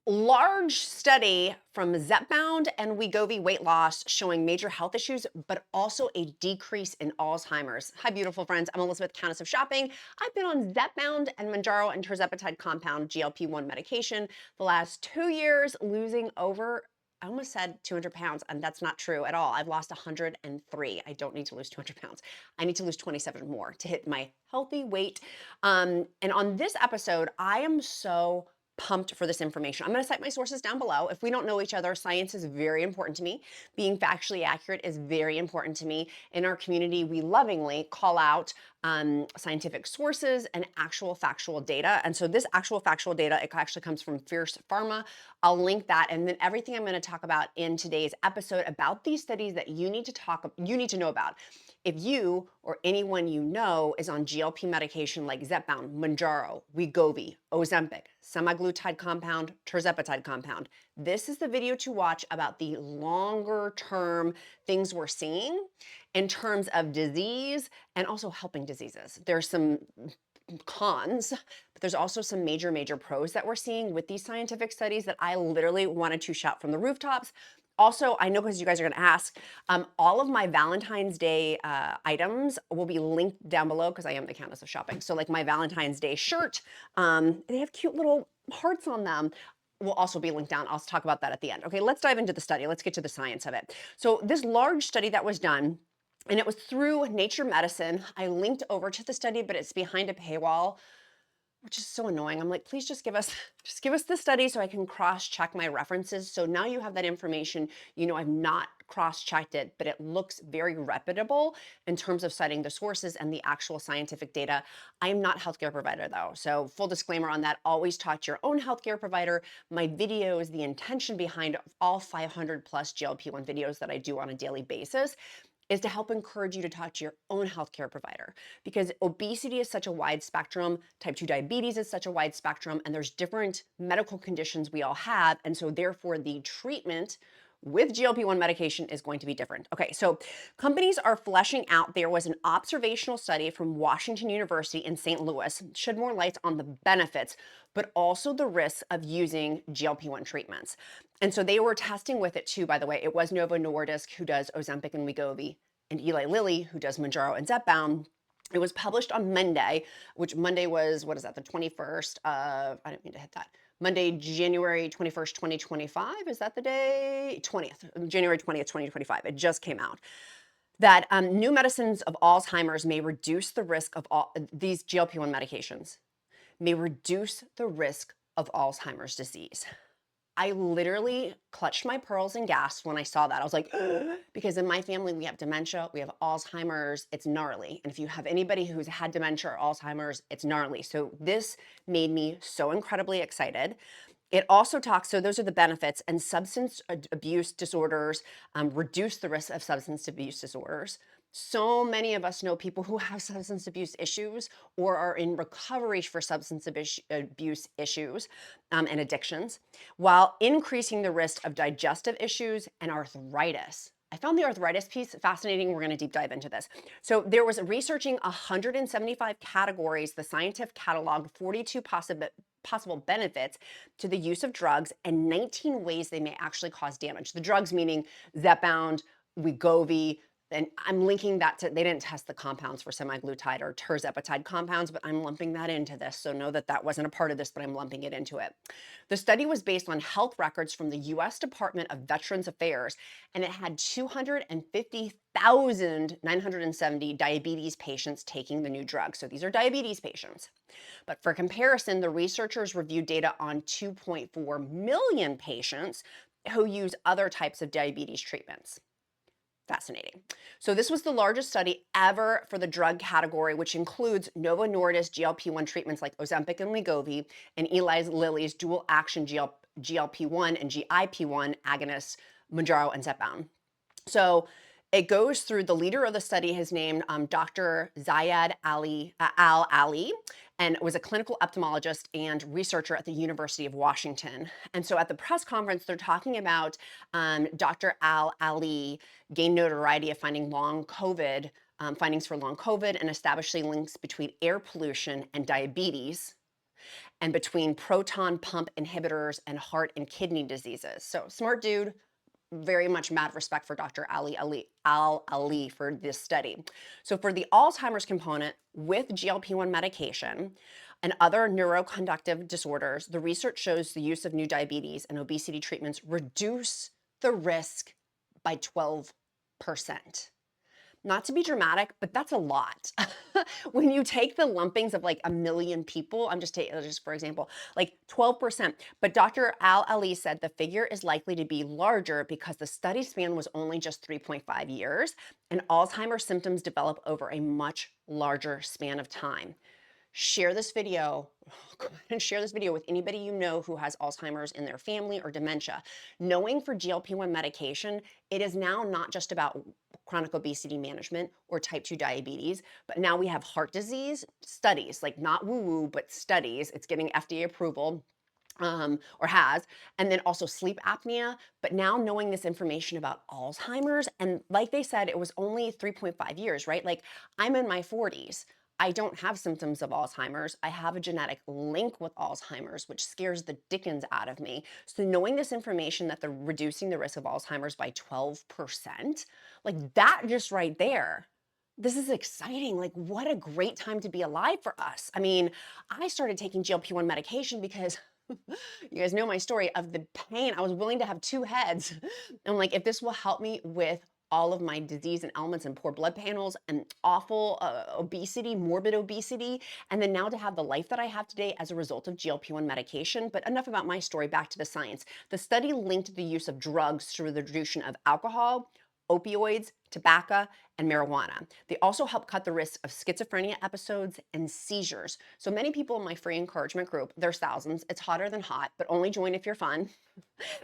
Large study from Zepbound and Wegovy weight loss showing major health issues, but also a decrease in Alzheimer's. Hi, beautiful friends. I'm Elizabeth, Countess of Shopping. I've been on Zepbound and Mounjaro and Tirzepatide compound GLP-1 medication the last 2 years, losing over, I almost said 200 pounds, and that's not true at all. I've lost 103. I don't need to lose 200 pounds. I need to lose 27 more to hit my healthy weight. And on this episode, I am so pumped for this information. I'm going to cite my sources down below. If we don't know each other, science is very important to me. Being factually accurate is very important to me. In our community, we lovingly call out scientific sources and actual factual data. And so this actual factual data, it actually comes from Fierce Pharma. I'll link that. And then everything I'm going to talk about in today's episode about these studies that you need to know about. If you or anyone you know is on GLP medication like Zepbound, Mounjaro, Wegovy, Ozempic, semaglutide compound, tirzepatide compound, this is the video to watch about the longer term things we're seeing in terms of disease and also helping diseases. There's some cons, but there's also some major pros that we're seeing with these scientific studies that I literally wanted to shout from the rooftops. Also, I know because you guys are going to ask, all of my Valentine's Day items will be linked down below because I am the Countess of Shopping. So like my Valentine's Day shirt, they have cute little hearts on them, will also be linked down. I'll talk about that at the end. Okay, let's dive into the study. Let's get to the science of it. So this large study that was done, and it was through Nature Medicine. I linked over to the study, but it's behind a paywall, which is so annoying. I'm like, please just give us the study so I can cross-check my references. So now you have that information. You know, I've not cross-checked it, but it looks very reputable in terms of citing the sources and the actual scientific data. I am not a healthcare provider though. So full disclaimer on that, always talk to your own healthcare provider. My videos, the intention behind all 500 plus GLP-1 videos that I do on a daily basis is to help encourage you to talk to your own healthcare provider, because obesity is such a wide spectrum, type 2 diabetes is such a wide spectrum, and there's different medical conditions we all have, and so therefore the treatment with GLP-1 medication is going to be different. Okay, so companies are fleshing out. There was an observational study from Washington University in St. Louis, shed more light on the benefits, but also the risks of using GLP-1 treatments. And so they were testing with it too, by the way. It was Novo Nordisk who does Ozempic and Wegovy, and Eli Lilly who does Mounjaro and Zepbound. It was published on Monday, which Monday was, what is that, the 21st of, I didn't mean to hit that. Monday, January 21st, 2025. Is that the day? 20th, January 20th, 2025. It just came out. That new medicines of Alzheimer's may reduce the risk of all these GLP-1 medications, may reduce the risk of Alzheimer's disease. I literally clutched my pearls and gasped when I saw that. I was like, because in my family, we have dementia, we have Alzheimer's, it's gnarly. And if you have anybody who's had dementia or Alzheimer's, it's gnarly. So this made me so incredibly excited. It also talks, so those are the benefits, and substance abuse disorders reduce the risk of substance abuse disorders. So many of us know people who have substance abuse issues or are in recovery for substance abuse issues and addictions, while increasing the risk of digestive issues and arthritis. I found the arthritis piece fascinating. We're going to deep dive into this. So there was researching 175 categories. The scientific cataloged 42 possible benefits to the use of drugs and 19 ways they may actually cause damage. The drugs meaning Zepbound, Wegovy, and I'm linking that to, they didn't test the compounds for semaglutide or tirzepatide compounds, but I'm lumping that into this. So know that that wasn't a part of this, but I'm lumping it into it. The study was based on health records from the US Department of Veterans Affairs, and it had 250,970 diabetes patients taking the new drug. So these are diabetes patients. But for comparison, the researchers reviewed data on 2.4 million patients who use other types of diabetes treatments. Fascinating. So this was the largest study ever for the drug category, which includes Novo Nordisk GLP-1 treatments like Ozempic and Wegovy, and Eli Lilly's dual action GLP-1 and GIP-1 agonists, Mounjaro and Zepbound. So it goes through, the leader of the study is named Dr. Zayed Al-Ali, and was a clinical ophthalmologist and researcher at the University of Washington. And so at the press conference, they're talking about Dr. Al-Ali gained notoriety of finding findings for long COVID and establishing links between air pollution and diabetes. and between proton pump inhibitors and heart and kidney diseases. So smart dude, very much mad respect for Dr. Ali for this study. So for the Alzheimer's component with GLP-1 medication and other neuroconductive disorders, the research shows the use of new diabetes and obesity treatments reduce the risk by 12%. Not to be dramatic, but that's a lot. When you take the lumpings of like a million people, I'm just taking just for example, like 12%. But Dr. Ali said the figure is likely to be larger because the study span was only just 3.5 years, and Alzheimer's symptoms develop over a much larger span of time. Share this video, go ahead and share this video with anybody you know who has Alzheimer's in their family or dementia. Knowing for GLP-1 medication, it is now not just about chronic obesity management or type 2 diabetes, but now we have heart disease studies, like not woo-woo, but studies. It's getting FDA approval. Or has, and then also sleep apnea. But now knowing this information about Alzheimer's, and like they said, it was only 3.5 years, right? Like I'm in my 40s. I don't have symptoms of Alzheimer's. I have a genetic link with Alzheimer's, which scares the dickens out of me. So knowing this information that they're reducing the risk of Alzheimer's by 12%, like that just right there, this is exciting. Like, what a great time to be alive for us. I mean, I started taking GLP-1 medication because you guys know my story of the pain. I was willing to have two heads. I'm like, if this will help me with all of my disease and ailments and poor blood panels and awful obesity, morbid obesity, and then now to have the life that I have today as a result of GLP-1 medication. But enough about my story, back to the science. The study linked the use of drugs through the reduction of alcohol, opioids, tobacco, and marijuana. They also help cut the risk of schizophrenia episodes and seizures. So many people in my free encouragement group, there's thousands, it's hotter than hot, but only join if you're fun.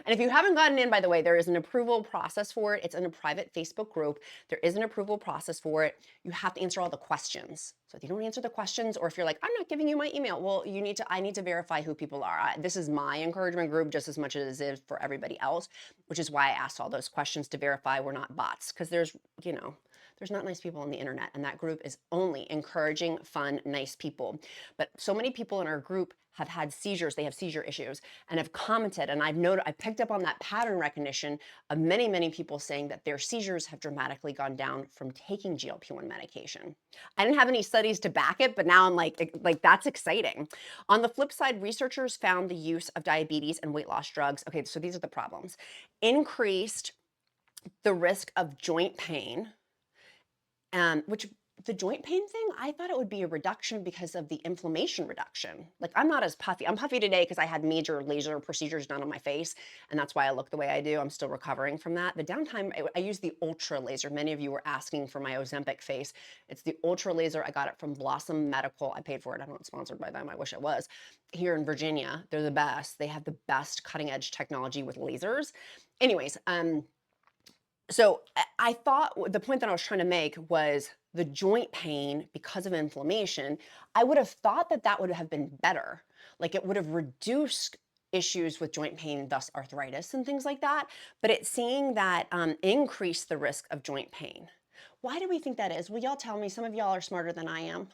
And if you haven't gotten in, by the way, there is an approval process for it. It's in a private Facebook group. There is an approval process for it. You have to answer all the questions. So if you don't answer the questions, or if you're like, I'm not giving you my email, well, I need to verify who people are. This is my encouragement group just as much as it is for everybody else, which is why I asked all those questions to verify we're not bots. Because there's not nice people on the internet, and that group is only encouraging, fun, nice people. But so many people in our group have had seizures, they have seizure issues, and have commented, and I picked up on that pattern recognition of many, many people saying that their seizures have dramatically gone down from taking GLP-1 medication. I didn't have any studies to back it, but now I'm like that's exciting. On the flip side, researchers found the use of diabetes and weight loss drugs, okay, so these are the problems, increased the risk of joint pain, which the joint pain thing, I thought it would be a reduction because of the inflammation reduction. Like I'm not as puffy. I'm puffy today because I had major laser procedures done on my face, and that's why I look the way I do. I'm still recovering from that. The downtime, I use the ultra laser. Many of you were asking for my Ozempic face. It's the ultra laser. I got it from Blossom Medical. I paid for it. I'm not sponsored by them. I wish I was. Here in Virginia, they're the best. They have the best cutting edge technology with lasers. Anyways, so I thought the point that I was trying to make was the joint pain because of inflammation. I would have thought that that would have been better. Like it would have reduced issues with joint pain, thus arthritis and things like that. But it's seeing that increase the risk of joint pain. Why do we think that is? Will y'all tell me? Some of y'all are smarter than I am.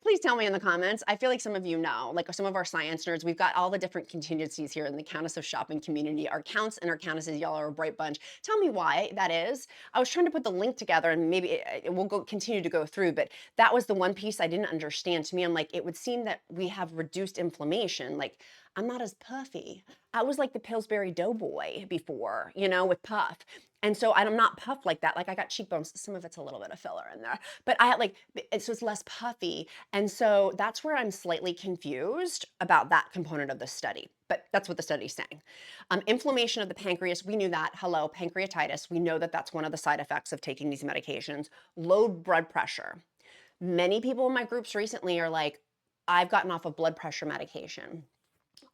Please tell me in the comments. I feel like some of you know, like some of our science nerds, we've got all the different contingencies here in the Countess of Shopping community. Our counts and our countesses, y'all are a bright bunch. Tell me why that is. I was trying to put the link together, and maybe we'll continue to go through, but that was the one piece I didn't understand. To me, I'm like, it would seem that we have reduced inflammation. Like, I'm not as puffy. I was like the Pillsbury Doughboy before, with puff. And so I'm not puffed like that. Like I got cheekbones. Some of it's a little bit of filler in there, but I had so it's less puffy. And so that's where I'm slightly confused about that component of the study. But that's what the study's saying. Inflammation of the pancreas, we knew that. Hello, pancreatitis. We know that that's one of the side effects of taking these medications. Low blood pressure. Many people in my groups recently are like, I've gotten off of blood pressure medication.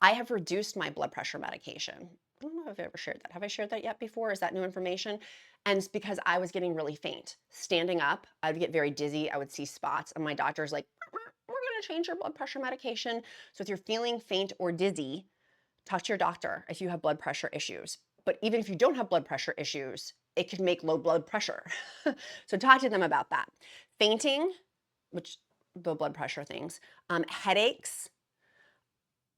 I have reduced my blood pressure medication. I don't know if I've ever shared that. Have I shared that yet before? Is that new information? And it's because I was getting really faint. Standing up, I would get very dizzy. I would see spots, and my doctor's like, we're going to change your blood pressure medication. So if you're feeling faint or dizzy, talk to your doctor if you have blood pressure issues. But even if you don't have blood pressure issues, it could make low blood pressure. So talk to them about that. Fainting, which the blood pressure things. Headaches,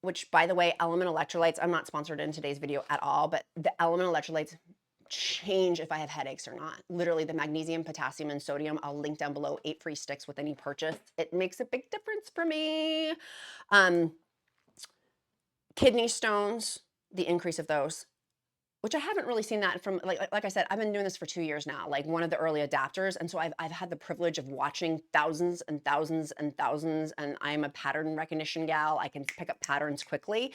which by the way, element electrolytes, I'm not sponsored in today's video at all, but the element electrolytes change if I have headaches or not. Literally the magnesium, potassium, and sodium, I'll link down below, 8 free sticks with any purchase. It makes a big difference for me. Kidney stones, the increase of those, which I haven't really seen that from, like I said, I've been doing this for 2 years now, like one of the early adapters. And so I've had the privilege of watching thousands and thousands and thousands, and I'm a pattern recognition gal. I can pick up patterns quickly.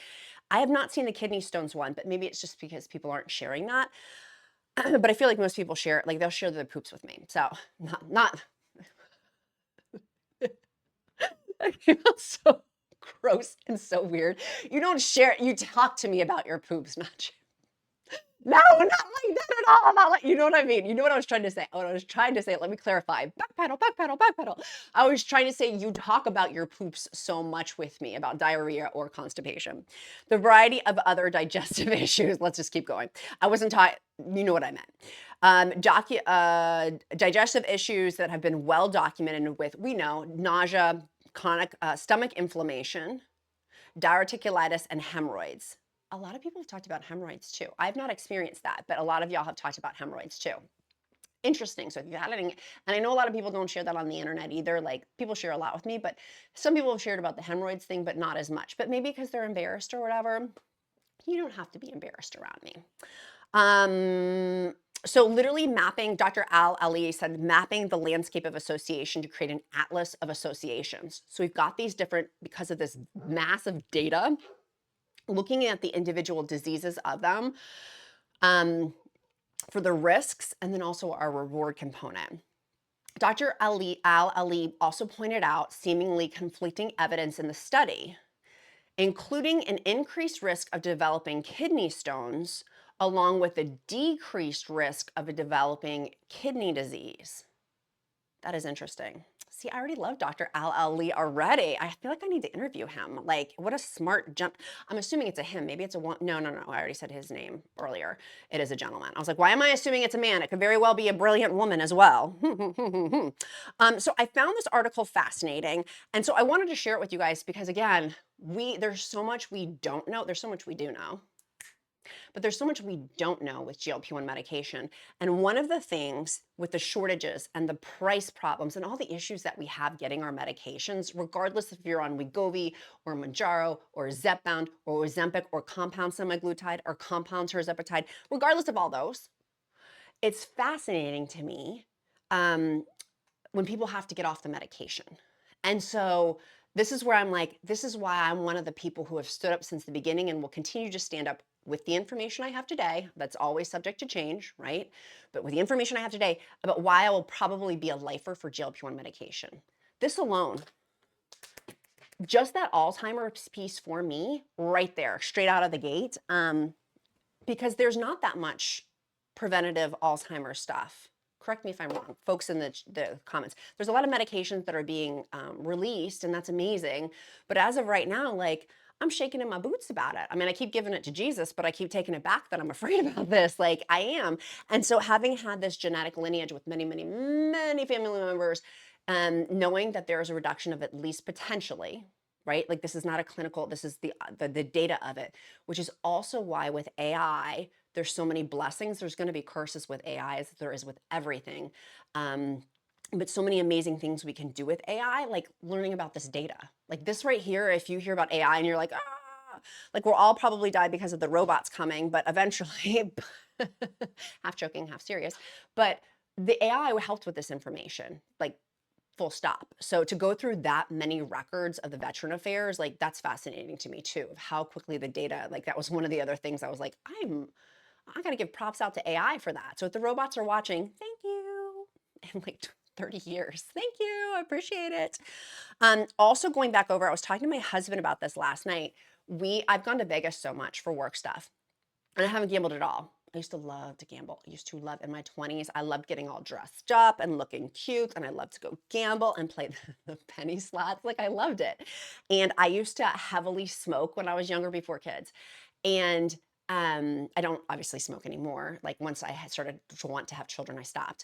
I have not seen the kidney stones one, but maybe it's just because people aren't sharing that. But I feel like most people share, like they'll share their poops with me. So not so gross and so weird. You don't share, you talk to me about your poops, not share. No, not like that at all. Not like, you know what I mean? You know what I was trying to say? What I was trying to say, let me clarify. Backpedal, backpedal, backpedal. I was trying to say you talk about your poops so much with me about diarrhea or constipation. The variety of other digestive issues. Let's just keep going. I wasn't taught, you know what I meant. Digestive issues that have been well documented with, we know, nausea, chronic stomach inflammation, diverticulitis, and hemorrhoids. A lot of people have talked about hemorrhoids too. I've not experienced that, but a lot of y'all have talked about hemorrhoids too. Interesting. So if you had anything, and I know a lot of people don't share that on the internet either. Like people share a lot with me, but some people have shared about the hemorrhoids thing, but not as much. But maybe because they're embarrassed or whatever. You don't have to be embarrassed around me. So literally mapping, Dr. Al Ali said, mapping the landscape of association to create an atlas of associations. So we've got these different, because of this massive data, looking at the individual diseases of them for the risks and then also our reward component. Dr. Al Ali also pointed out seemingly conflicting evidence in the study, including an increased risk of developing kidney stones along with a decreased risk of developing kidney disease. That is interesting. See, I already love Dr. Al Ali already. I feel like I need to interview him. Like, what a smart jump. I'm assuming it's a him. Maybe it's a one. No. I already said his name earlier. It is a gentleman. I was like, why am I assuming it's a man? It could very well be a brilliant woman as well. So I found this article fascinating. And so I wanted to share it with you guys because, again, there's so much we don't know. There's so much we do know. But there's so much we don't know with GLP-1 medication. And one of the things with the shortages and the price problems and all the issues that we have getting our medications, regardless if you're on Wegovy or Mounjaro or Zepbound or Ozempic or compound semaglutide or compound Tirzepatide, regardless of all those, it's fascinating to me when people have to get off the medication. And so this is where I'm like, this is why I'm one of the people who have stood up since the beginning and will continue to stand up with the information I have today. That's always subject to change, right? But with the information I have today about why I will probably be a lifer for GLP-1 medication. This alone, just that Alzheimer's piece for me, right there, straight out of the gate, because there's not that much preventative Alzheimer's stuff. Correct me if I'm wrong, folks in the comments. There's a lot of medications that are being released, and that's amazing. But as of right now, like, I'm shaking in my boots about it. I mean, I keep giving it to Jesus, but I keep taking it back that I'm afraid about this. Like, I am. And so having had this genetic lineage with many, many, many family members, knowing that there's a reduction of at least potentially, right? Like, this is not a clinical, this is the data of it, which is also why with AI, there's so many blessings. There's going to be curses with AI as there is with everything. But so many amazing things we can do with AI, like learning about this data. Like this right here, if you hear about AI and you're like, ah, like we'll all probably die because of the robots coming, but eventually, half joking, half serious, but the AI helped with this information, like full stop. So to go through that many records of the Veteran Affairs, like that's fascinating to me too, of how quickly the data, like that was one of the other things I was like, I got to give props out to AI for that. So if the robots are watching, thank you. And like 30 years. Thank you. I appreciate it. Also going back over, I was talking to my husband about this last night. I've gone to Vegas so much for work stuff, and I haven't gambled at all. I used to love to gamble. I used to love in my 20s. I loved getting all dressed up and looking cute, and I loved to go gamble and play the penny slots. Like I loved it. And I used to heavily smoke when I was younger before kids. And I don't obviously smoke anymore. Like once I had started to want to have children, I stopped.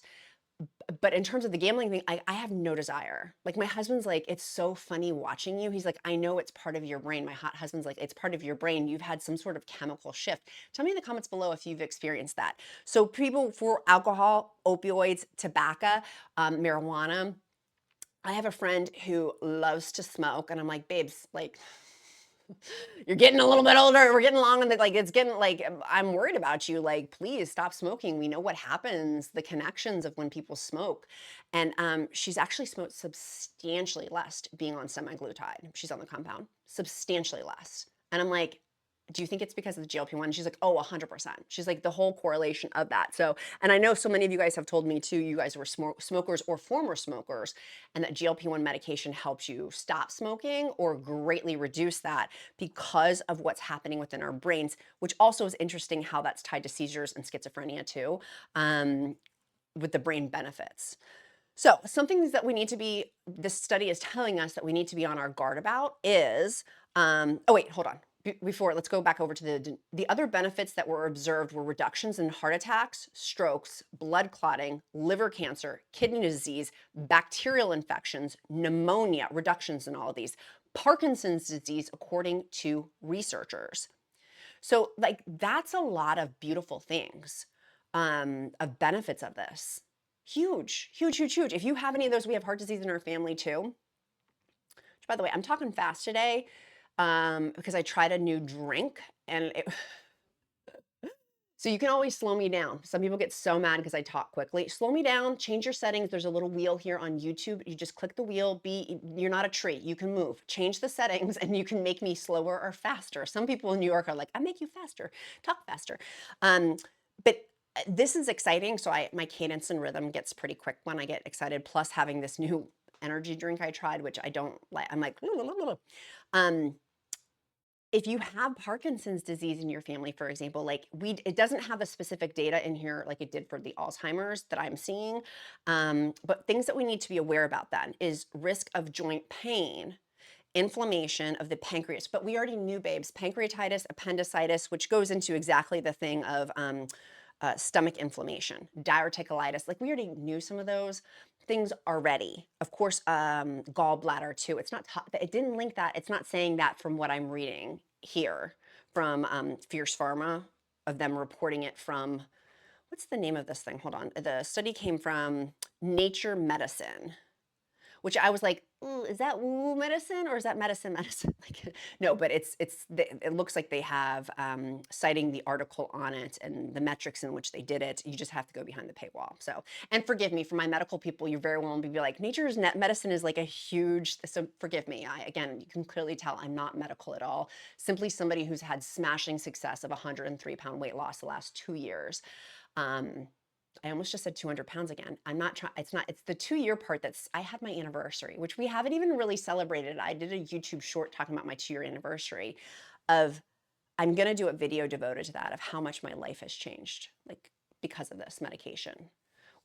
But in terms of the gambling thing, I have no desire. Like my husband's like, it's so funny watching you. He's like, I know it's part of your brain. My hot husband's like, it's part of your brain. You've had some sort of chemical shift. Tell me in the comments below if you've experienced that. So people for alcohol, opioids, tobacco, marijuana. I have a friend who loves to smoke, and I'm like, babes, like, you're getting a little bit older. We're getting along, and like, it's getting like, I'm worried about you. Like, please stop smoking. We know what happens, the connections of when people smoke. And she's actually smoked substantially less being on semaglutide. She's on the compound, substantially less. And I'm like, do you think it's because of the GLP-1? She's like, oh, 100%. She's like, the whole correlation of that. So, and I know so many of you guys have told me too, you guys were smokers or former smokers, and that GLP-1 medication helps you stop smoking or greatly reduce that because of what's happening within our brains, which also is interesting how that's tied to seizures and schizophrenia too, with the brain benefits. So something that we need to be, this study is telling us that we need to be on our guard about is, oh wait, hold on. Before, let's go back over to the other benefits that were observed were reductions in heart attacks, strokes, blood clotting, liver cancer, kidney disease, bacterial infections, pneumonia, reductions in all of these, Parkinson's disease, according to researchers. So like, that's a lot of beautiful things, of benefits of this. Huge, huge, huge, huge. If you have any of those, we have heart disease in our family too. Which, by the way, I'm talking fast today because I tried a new drink and it, so you can always slow me down. Some people get so mad because I talk quickly. Slow me down, change your settings. There's a little wheel here on YouTube. You just click the wheel. You're not a tree. You can move. Change the settings and you can make me slower or faster. Some people in New York are like, I make you faster, talk faster. But this is exciting. So my cadence and rhythm gets pretty quick when I get excited. Plus having this new energy drink I tried, which I don't like. I'm like, if you have Parkinson's disease in your family, for example, like it doesn't have a specific data in here like it did for the Alzheimer's that I'm seeing. But things that we need to be aware about then is risk of joint pain, inflammation of the pancreas. But we already knew, babes, pancreatitis, appendicitis, which goes into exactly the thing of stomach inflammation, diverticulitis. Like we already knew some of those things already. Of course, gallbladder too. It's not, it didn't link that. It's not saying that from what I'm reading here from Fierce Pharma, of them reporting it from, what's the name of this thing? Hold on. The study came from Nature Medicine, which I was like, ooh, is that woo medicine or is that medicine medicine? Like, no, but it looks like they have citing the article on it and the metrics in which they did it. You just have to go behind the paywall. So, and forgive me for my medical people, you're very well be like, Nature's Medicine is like a huge, so forgive me. Again, you can clearly tell I'm not medical at all. Simply somebody who's had smashing success of 103-pound weight loss the last 2 years. I almost just said 200 pounds again. I'm not trying, it's the 2-year part I had my anniversary, which we haven't even really celebrated. I did a YouTube short talking about my 2-year anniversary of, I'm going to do a video devoted to that of how much my life has changed, like because of this medication.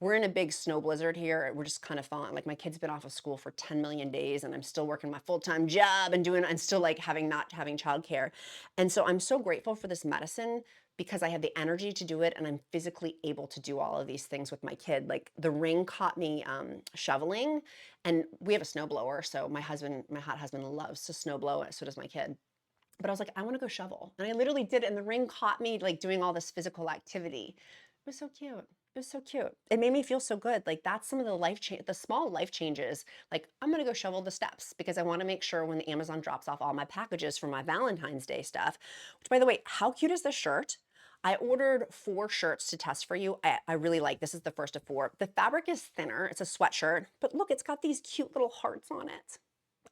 We're in a big snow blizzard here. We're just kind of falling, like my kid's been off of school for 10 million days and I'm still working my full-time job and still like not having childcare. And so I'm so grateful for this medicine because I have the energy to do it and I'm physically able to do all of these things with my kid. Like the ring caught me shoveling, and we have a snowblower. So my hot husband loves to snowblow, and so does my kid. But I was like, I want to go shovel. And I literally did it. And the ring caught me like doing all this physical activity. It was so cute. It was so cute. It made me feel so good. Like that's some of the small life changes. Like I'm going to go shovel the steps because I want to make sure when the Amazon drops off all my packages for my Valentine's Day stuff, which by the way, how cute is this shirt? I ordered 4 shirts to test for you. I really like, this is the first of 4. The fabric is thinner. It's a sweatshirt, but look, it's got these cute little hearts on it.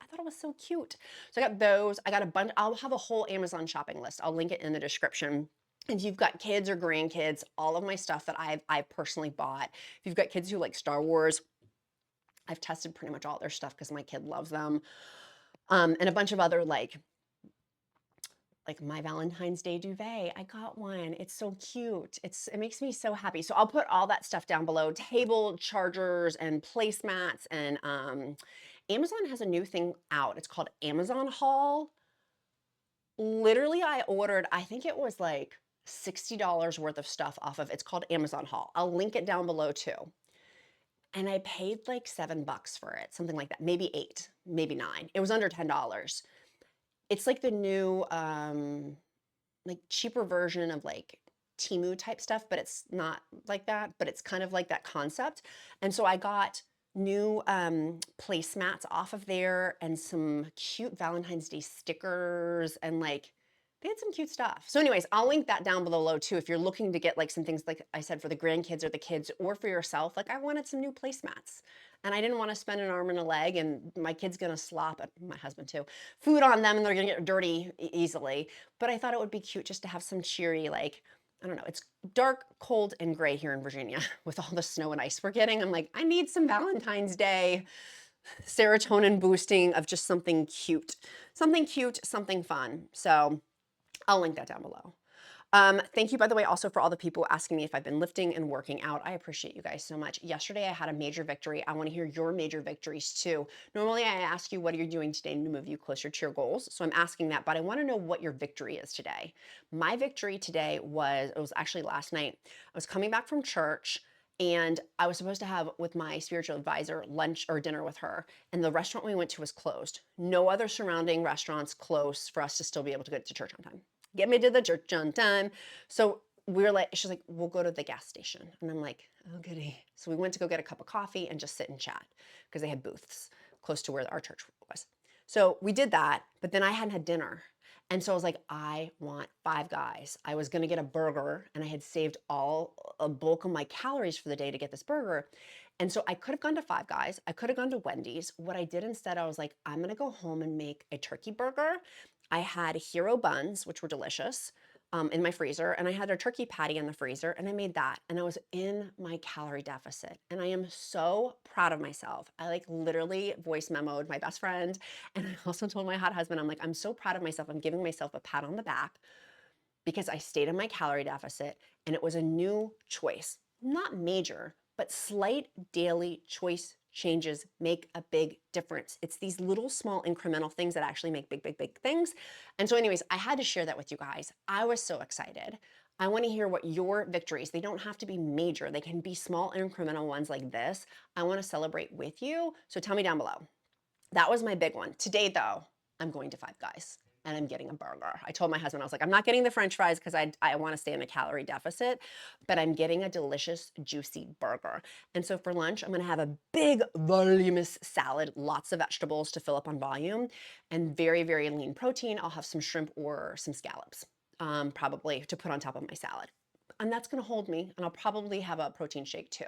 I thought it was so cute. So I got those. I got a bunch. I'll have a whole Amazon shopping list. I'll link it in the description. If you've got kids or grandkids, all of my stuff that I've personally bought. If you've got kids who like Star Wars, I've tested pretty much all their stuff because my kid loves them. And a bunch of other like my Valentine's Day duvet. I got one. It's so cute. It makes me so happy. So I'll put all that stuff down below. Table chargers and placemats, and Amazon has a new thing out. It's called Amazon Haul. Literally, I ordered, I think it was like $60 worth of stuff off of, it's called Amazon Haul. I'll link it down below too. and I paid like $7 for it, something like that, maybe 8, maybe 9. It was under $10. It's like the new like cheaper version of like Temu type stuff, but it's not like that, but it's kind of like that concept. And so I got new placemats off of there and some cute Valentine's Day stickers and like they had some cute stuff. So anyways, I'll link that down below too if you're looking to get like some things like I said for the grandkids or the kids or for yourself. Like I wanted some new placemats and I didn't want to spend an arm and a leg and my kid's gonna slop, my husband too, food on them and they're gonna get dirty easily. But I thought it would be cute just to have some cheery, like, I don't know, it's dark, cold, and gray here in Virginia with all the snow and ice we're getting. I'm like, I need some Valentine's Day serotonin boosting of just something cute, something fun. So I'll link that down below. Thank you, by the way, also for all the people asking me if I've been lifting and working out. I appreciate you guys so much. Yesterday, I had a major victory. I want to hear your major victories too. Normally, I ask you, what are you doing today to move you closer to your goals? So I'm asking that, but I want to know what your victory is today. My victory today was, it was actually last night. I was coming back from church and I was supposed to have with my spiritual advisor lunch or dinner with her, and the restaurant we went to was closed. No other surrounding restaurants close for us to still be able to get to church on time. Get me to the church on time. So we're like, she's like, we'll go to the gas station. And I'm like, oh, goody. So we went to go get a cup of coffee and just sit and chat because they had booths close to where our church was. So we did that, but then I hadn't had dinner. And so I was like, I want Five Guys. I was going to get a burger and I had saved a bulk of my calories for the day to get this burger. And so I could have gone to Five Guys. I could have gone to Wendy's. What I did instead, I was like, I'm going to go home and make a turkey burger. I had hero buns, which were delicious, in my freezer, and I had a turkey patty in the freezer, and I made that, and I was in my calorie deficit, and I am so proud of myself. I like literally voice memoed my best friend, and I also told my hot husband, I'm like, I'm so proud of myself. I'm giving myself a pat on the back because I stayed in my calorie deficit, and it was a new choice, not major, but slight daily choice changes make a big difference. It's these little small incremental things that actually make big things. And so anyways, I had to share that with you guys. I was so excited. I want to hear what your victories, they don't have to be major. They can be small incremental ones like this. I want to celebrate with you. So tell me down below. That was my big one. Today though, I'm going to Five Guys and I'm getting a burger. I told my husband, I was like, I'm not getting the French fries because I want to stay in a calorie deficit, but I'm getting a delicious, juicy burger. And so for lunch, I'm going to have a big, voluminous salad, lots of vegetables to fill up on volume, and very, very lean protein. I'll have some shrimp or some scallops, probably to put on top of my salad. And that's going to hold me, and I'll probably have a protein shake too.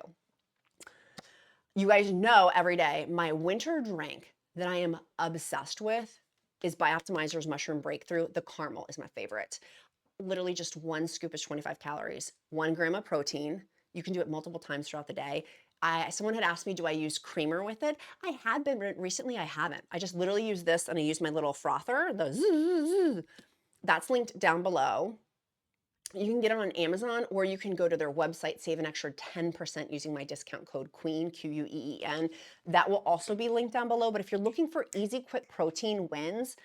You guys know every day, my winter drink that I am obsessed with is Bioptimizer's Mushroom Breakthrough. The caramel is my favorite. Literally just one scoop is 25 calories, 1 gram of protein. You can do it multiple times throughout the day. Someone had asked me, do I use creamer with it? I had been recently, I haven't. I just literally use this and I use my little frother, the zzz. That's linked down below. You can get it on Amazon or you can go to their website, save an extra 10% using my discount code QUEEN, Q-U-E-E-N. That will also be linked down below. But if you're looking for easy, quick protein wins,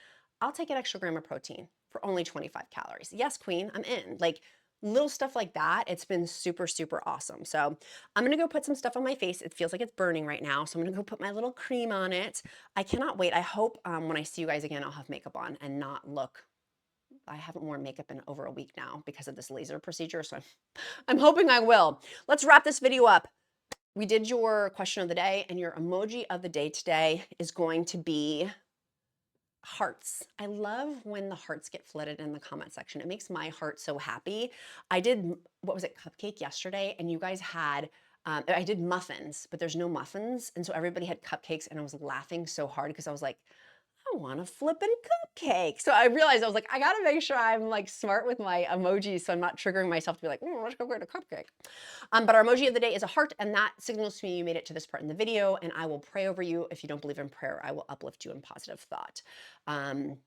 I'll take an extra gram of protein for only 25 calories. Yes, Queen, I'm in. Like little stuff like that, it's been super, super awesome. So I'm gonna go put some stuff on my face. It feels like it's burning right now. So I'm gonna go put my little cream on it. I cannot wait. I hope when I see you guys again, I'll have makeup on and not look, I haven't worn makeup in over a week now because of this laser procedure, so I'm hoping I will. Let's wrap this video up. We did your question of the day, and your emoji of the day today is going to be hearts. I love when the hearts get flooded in the comment section. It makes my heart so happy. I did, what was it, cupcake yesterday, and you guys had, I did muffins, but there's no muffins, and so everybody had cupcakes, and I was laughing so hard because I was like, I want a flippin' cupcake. So I realized I was like, I gotta make sure I'm like smart with my emojis so I'm not triggering myself to be like, let's go get a cupcake. But our emoji of the day is a heart, and that signals to me you made it to this part in the video, and I will pray over you. If you don't believe in prayer, I will uplift you in positive thought. I'm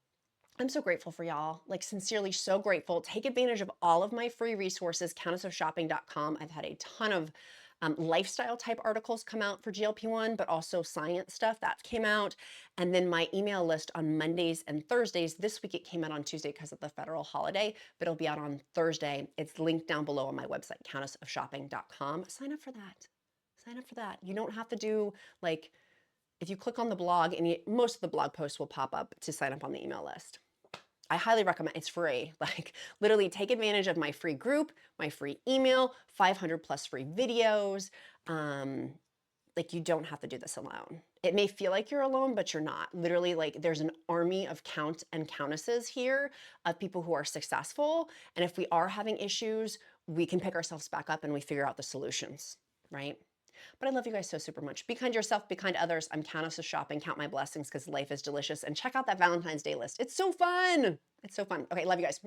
so grateful for y'all, like sincerely so grateful. Take advantage of all of my free resources, countessofshopping.com. I've had a ton of lifestyle type articles come out for GLP-1, but also science stuff that came out. And then my email list on Mondays and Thursdays. This week it came out on Tuesday because of the federal holiday, but it'll be out on Thursday. It's linked down below on my website, countessofshopping.com. Sign up for that. Sign up for that. You don't have to do like, if you click on the blog, and most of the blog posts will pop up to sign up on the email list. I highly recommend, it's free. Like literally take advantage of my free group, my free email, 500 plus free videos. Like you don't have to do this alone. It may feel like you're alone, but you're not. Literally, like there's an army of count and countesses here of people who are successful. And if we are having issues, we can pick ourselves back up and we figure out the solutions, right? But I love you guys so super much. Be kind to yourself, be kind to others. I'm Countess of Shopping. Count my blessings because life is delicious. And check out that Valentine's Day list. It's so fun. It's so fun. Okay, love you guys.